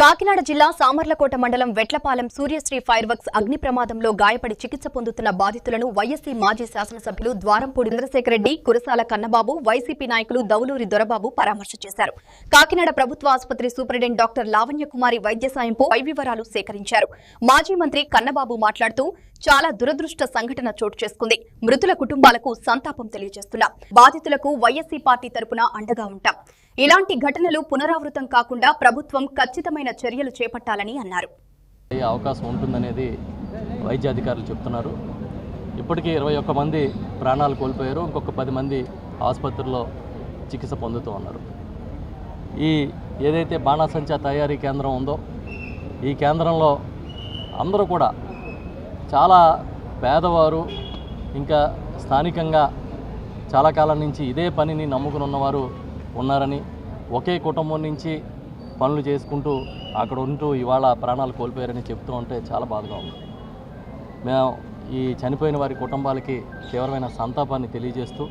కాకినాడ జిల్లా సామర్లకోట మండలం వెట్లపాలెం Suryasri fire works అగ్ని ప్రమాదంలో గాయపడి చికిత్స పొందుతున్న బాధితులను వైఎస్సీ మాజీ శాసనసభ్యులు ద్వారంపూడి చంద్రశేఖర్ రెడ్డి, కురసాల కన్నబాబు, వైసీపీ నాయకులు దౌలూరి దొరబాబు పరామర్శ చేశారు. కాకినాడ ప్రభుత్వ ఆసుపత్రి సూపరింటెండెంట్ డాక్టర్ లావణ్యకుమారి వైద్య సాయంపై పై వివరాలు సేకరించారు. మాజీ మంత్రి కన్నబాబు మాట్లాడుతూ చాలా దురదృష్ట సంఘటన చోటు చేసుకుంది. మృతుల కుటుంబాలకు సంతాపం తెలియజేస్తున్నాం. బాధితులకు వైఎస్సీ పార్టీ తరపున అండగా ఉంటాం. ఇలాంటి ఘటనలు పునరావృతం కాకుండా ప్రభుత్వం ఖచ్చితమైన చర్యలు చేపట్టాలని అన్నారు. అవకాశం ఉంటుందనేది వైద్య అధికారులు చెప్తున్నారు. ఇప్పటికీ 21 మంది ప్రాణాలు కోల్పోయారు. ఇంకొక 10 మంది ఆసుపత్రిలో చికిత్స పొందుతూ ఉన్నారు. ఈ ఏదైతే బాణాసంచా తయారీ కేంద్రం ఉందో ఈ కేంద్రంలో అందరూ కూడా చాలా పేదవారు, ఇంకా స్థానికంగా చాలా కాలం నుంచి ఇదే పనిని నమ్ముకుని ఉన్నవారు ఉన్నారని, ఒకే కుటుంబం నుంచి పనులు చేసుకుంటూ అక్కడ ఉంటూ ఇవాళ ప్రాణాలు కోల్పోయారని చెప్తూ ఉంటే చాలా బాధగా ఉంది. మేము ఈ చనిపోయిన వారి కుటుంబాలకి తీవ్రమైన సంతాపాన్ని తెలియజేస్తూ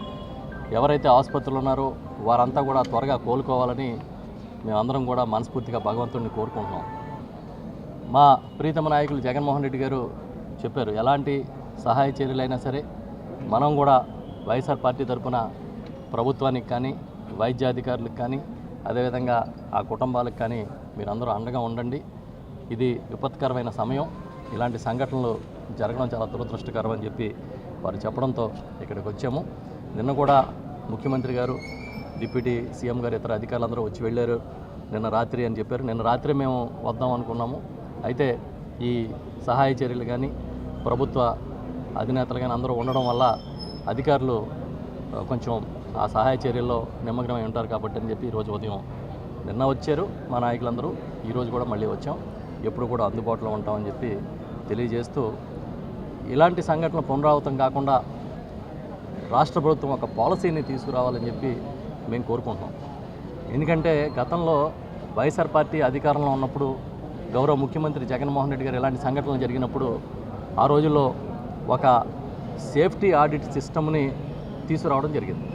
ఎవరైతే ఆసుపత్రులు ఉన్నారో వారంతా కూడా త్వరగా కోలుకోవాలని మేమందరం కూడా మనస్ఫూర్తిగా భగవంతుడిని కోరుకుంటున్నాం. మా ప్రీతమ నాయకులు జగన్మోహన్ రెడ్డి గారు చెప్పారు, ఎలాంటి సహాయ చర్యలైనా సరే మనం కూడా వైఎస్ఆర్ పార్టీ తరఫున ప్రభుత్వానికి కానీ వైద్యాధికారులకు కానీ అదేవిధంగా ఆ కుటుంబాలకు కానీ మీరందరూ అండగా ఉండండి. ఇది విపత్కరమైన సమయం. ఇలాంటి సంఘటనలు జరగడం చాలా దురదృష్టకరం అని చెప్పి వారు చెప్పడంతో ఇక్కడికి వచ్చాము. నిన్న కూడా ముఖ్యమంత్రి గారు, డిప్యూటీ సీఎం గారు, ఇతర అధికారులందరూ వచ్చి వెళ్ళారు నిన్న రాత్రి అని చెప్పారు. నిన్న రాత్రి మేము వద్దాం అనుకున్నాము. అయితే ఈ సహాయ చర్యలు కానీ ప్రభుత్వ అధినేతలు కానీ అందరూ ఉండడం వల్ల అధికారులు కొంచెం ఆ సహాయ చర్యల్లో నిమగ్నమై ఉంటారు కాబట్టి అని చెప్పి ఈరోజు ఉదయం నిన్న వచ్చారు మా నాయకులందరూ. ఈరోజు కూడా మళ్ళీ వచ్చాం. ఎప్పుడు కూడా అందుబాటులో ఉంటామని చెప్పి తెలియజేస్తూ ఇలాంటి సంఘటనలు పునరావృతం కాకుండా రాష్ట్ర ప్రభుత్వం ఒక పాలసీని తీసుకురావాలని చెప్పి మేము కోరుకుంటున్నాం. ఎందుకంటే గతంలో వైఎస్ఆర్ పార్టీ అధికారంలో ఉన్నప్పుడు గౌరవ ముఖ్యమంత్రి జగన్మోహన్ రెడ్డి గారు ఇలాంటి సంఘటనలు జరిగినప్పుడు ఆ రోజుల్లో ఒక సేఫ్టీ ఆడిట్ సిస్టమ్ని తీసుకురావడం జరిగింది.